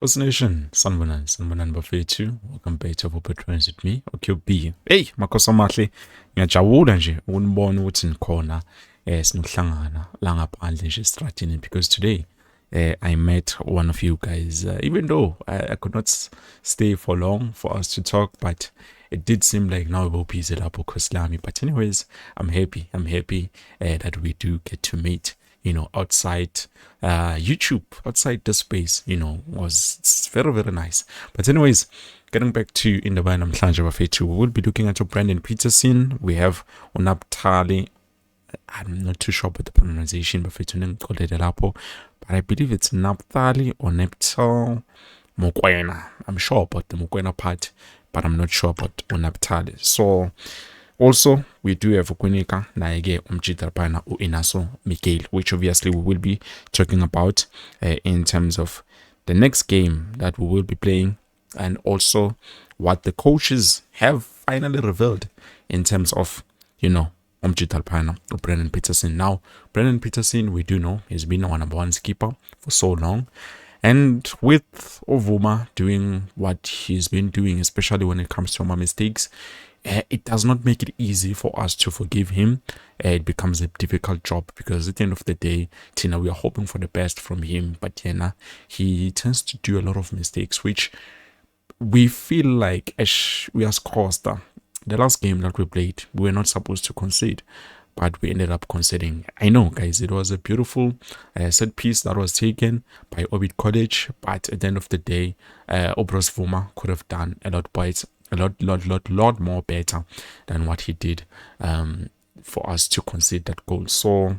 What's Nation? Sanbonan bafethu. Welcome back to Peterson with me, OQB. Hey, makhosi amahle. Ngiyajabula nje ukunibona ukuthi nikhona sinokuhlangana la ngaphandle nje estradini because today I met one of you guys. Even though I could not stay for long for us to talk, but it did seem like now we'll be lapho Koslami. But anyways, I'm happy. That we do get to meet, outside YouTube, outside the space, it's very, very nice. But anyways, getting back to in the band we will be looking at Brandon Peterson. We have Unaptali. I'm not too sure about the pronunciation, but I believe it's Naphtali or Neptal Mokwena. I'm sure about the Mokwena part, but I'm not sure about Unaptali. So also, we do have Ukunika Naege Umchitarpana Inaso Mikael, which obviously we will be talking about in terms of the next game that we will be playing, and also what the coaches have finally revealed in terms of, Umchitarpana or Brendan Peterson. Now, Brendan Peterson, we do know, he's been our number one skipper for so long. And with Ovuma doing what he's been doing, especially when it comes to my mistakes, it does not make it easy for us to forgive him. It becomes a difficult job because at the end of the day, Tina, we are hoping for the best from him. But he tends to do a lot of mistakes, which we feel like we are Costa. The last game that we played, we were not supposed to concede, but we ended up conceding. I know, guys, it was a beautiful set piece that was taken by Orbit College, but at the end of the day, Obros Vuma could have done a lot more better than what he did for us to concede that goal. So,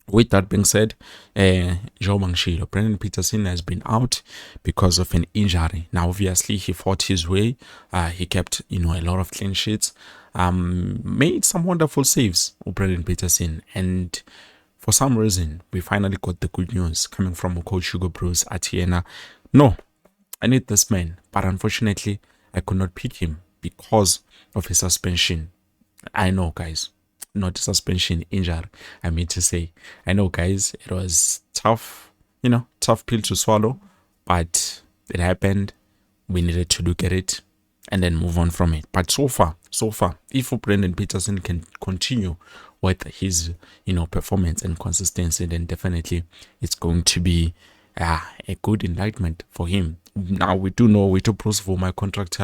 with that being said, Brendan Peterson has been out because of an injury. Now, obviously, he fought his way. He kept, a lot of clean sheets. Made some wonderful saves, Brendan Peterson. And for some reason, we finally got the good news coming from Coach Hugo Bruce Atiena. No, I need this man. But unfortunately, I could not pick him because of his suspension. I know, guys. Not suspension, injury, I mean to say. I know, guys, it was tough, tough pill to swallow, but it happened. We needed to look at it and then move on from it. But so far, if Brendan Peterson can continue with his, performance and consistency, then definitely it's going to be a good enlightenment for him. Now we do know Bruce for my contract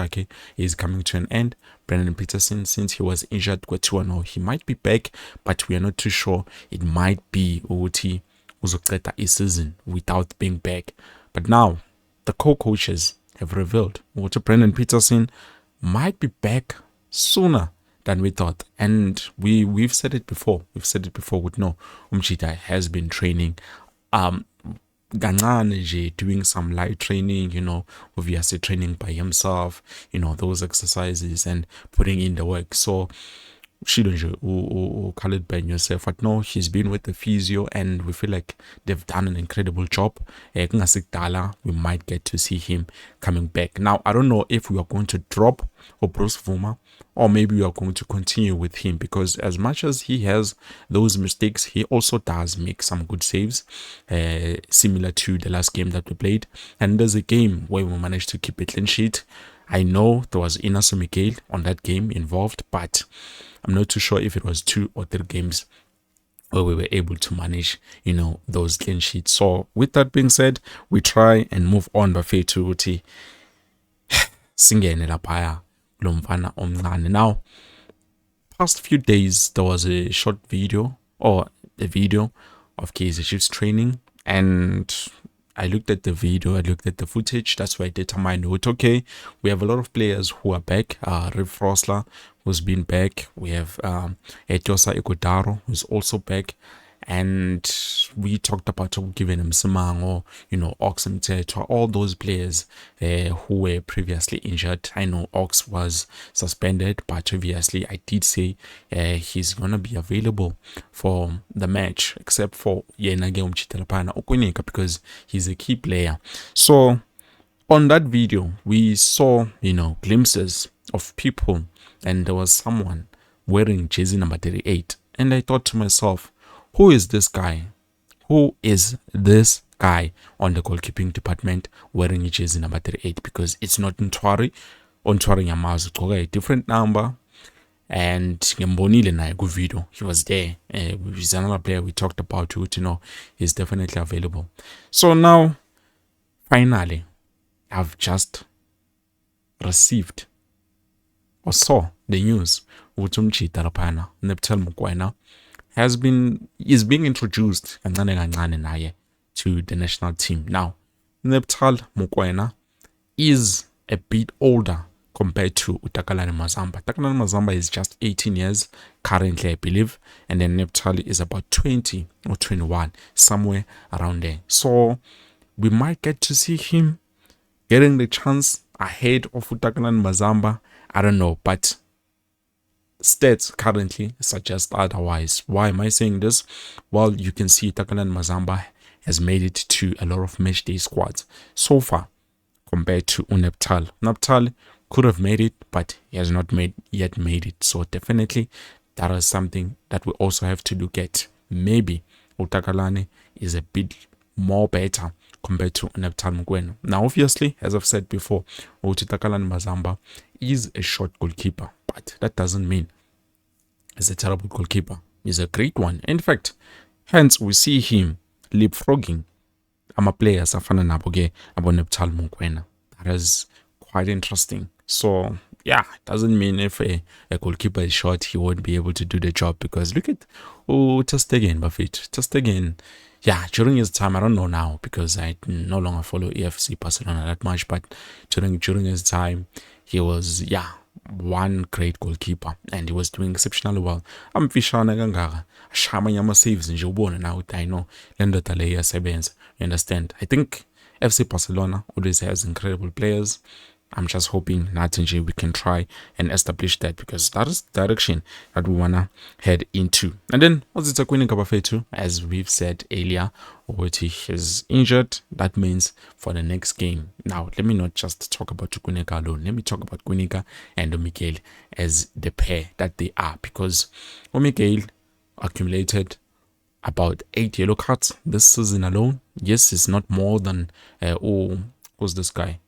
is coming to an end. Brendan Peterson, since he was injured, he might be back, but we are not too sure. It might be Uti Uzoketa a season without being back. But now the co-coaches have revealed Brendan Peterson might be back sooner than we thought. And we've said it before. With no Umchita has been training doing some light training, obviously training by himself, those exercises and putting in the work. So Khalid Ben Yosef, but no, he's been with the physio and we feel like they've done an incredible job. We might get to see him coming back. Now, I don't know if we are going to drop Bruce Vuma or maybe we are going to continue with him, because as much as he has those mistakes, he also does make some good saves, similar to the last game that we played. And there's a game where we managed to keep a clean sheet. I know there was Inaso Mikael on that game involved, but I'm not too sure if it was 2 or 3 games where we were able to manage, those clean sheets. So with that being said, we try and move on bafethu ukuthi singene laphaya lo mfana omncane. Now, past few days there was a short video or a video of Kaizer Chiefs training, and I looked at the video, I looked at the footage. That's why I determined, okay, we have a lot of players who are back. Riv Frosler, who's been back. We have Etosa Ekodaro, who's also back. And we talked about giving him Simango, Ox and Tetra, all those players who were previously injured. I know Ox was suspended, but obviously I did say he's going to be available for the match, except for Yenage Umchitalapana Okunika, because he's a key player. So on that video, we saw, glimpses of people, and there was someone wearing jersey number 38. And I thought to myself, who is this guy? who is this guy on the goalkeeping department wearing jersey number 38, because it's not Ntwari. Ntwari Nyamaza ugqoka a different number, and ngembonile naye ku-video, he was there. He's another player we talked about, he's definitely available. So now finally I've just received or saw the news ukuthi umjida laphana Neptel Mokoena is being introduced kancane kancane naye to the national team. Now Neptel Mokoena is a bit older compared to Utakalane Mazamba. Utakalane Mazamba is just 18 years currently, I believe, and then Neptal is about 20 or 21, somewhere around there. So we might get to see him getting the chance ahead of Utakalane Mazamba. I don't know, but stats currently suggest otherwise. Why am I saying this? Well, you can see Utakalane Mazamba has made it to a lot of matchday squads so far compared to Neptal. Neptal could have made it, but he has not yet made it. So definitely that is something that we also have to look at. Maybe Utakalane is a bit more better compared to Neptal Mokoena. Now obviously, as I've said before, Utakalane Mazamba is a short goalkeeper, but that doesn't mean he's a terrible goalkeeper. He's a great one. In fact, hence we see him leapfrogging players afana nabo ke abo Neptal Mokoena. That is quite interesting. So yeah, it doesn't mean if a goalkeeper is short, he won't be able to do the job, because look at Ter Stegen, yeah, during his time, I don't know now because I no longer follow EFC Barcelona that much, but during his time, he was, one great goalkeeper, and he was doing exceptionally well. Amfishane kangaka, ashama nyama saves nje ubone na ukuthi I know lendoda le iyasebenza. You understand? I think FC Barcelona always has incredible players. I'm just hoping that we can try and establish that, because that is the direction that we wanna head into. And then what's it Kabafetu, as we've said earlier, he is injured. That means for the next game. Now let me not just talk about Chukwunika alone. Let me talk about Kwunika and Omikale as the pair that they are, because Omikale accumulated about 8 yellow cards this season alone. Yes, it's not more than who's this guy?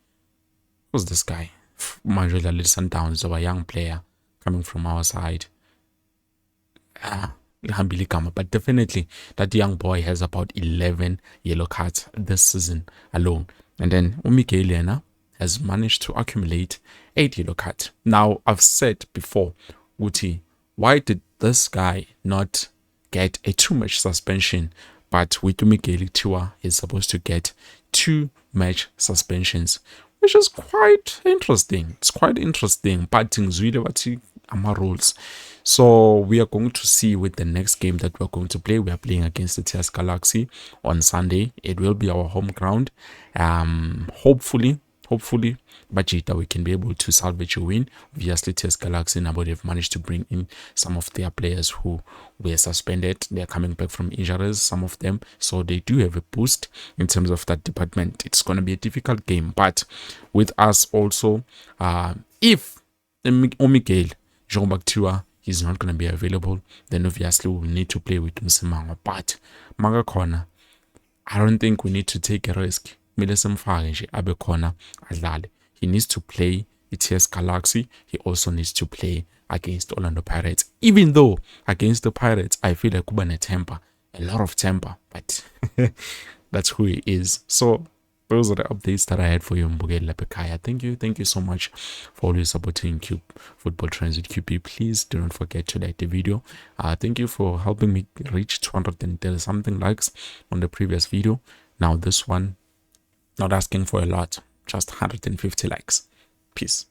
Manjula Little Sundowns, a young player coming from our side. But definitely that young boy has about 11 yellow cards this season alone. And then Umike has managed to accumulate 8 yellow cards. Now, I've said before, Uti, why did this guy not get a 2-match suspension? But with Umike Tiwa, he's supposed to get 2-match suspensions, which is quite interesting. It's quite interesting. But things really about our rules. So we are going to see with the next game that we're going to play. We are playing against the TS Galaxy on Sunday. It will be our home ground. Hopefully, Bajita, we can be able to salvage a win. Obviously, TS Galaxy now they've managed to bring in some of their players who were suspended. They're coming back from injuries, some of them. So they do have a boost in terms of that department. It's going to be a difficult game. But with us also, if Omigale, Jean Bactua, is not going to be available, then obviously we'll need to play with Msimanga. But Magakona, I don't think we need to take a risk. He needs to play TS Galaxy. He also needs to play against Orlando Pirates. Even though against the Pirates, I feel like Kubane temper, a lot of temper, but that's who he is. So those are the updates that I had for you, Mbugeli Lepekaya. Thank you so much for always supporting Cube Football Trends with QP. Please do not forget to like the video. Thank you for helping me reach 230 something likes on the previous video. Now this one, not asking for a lot, just 150 likes. Peace.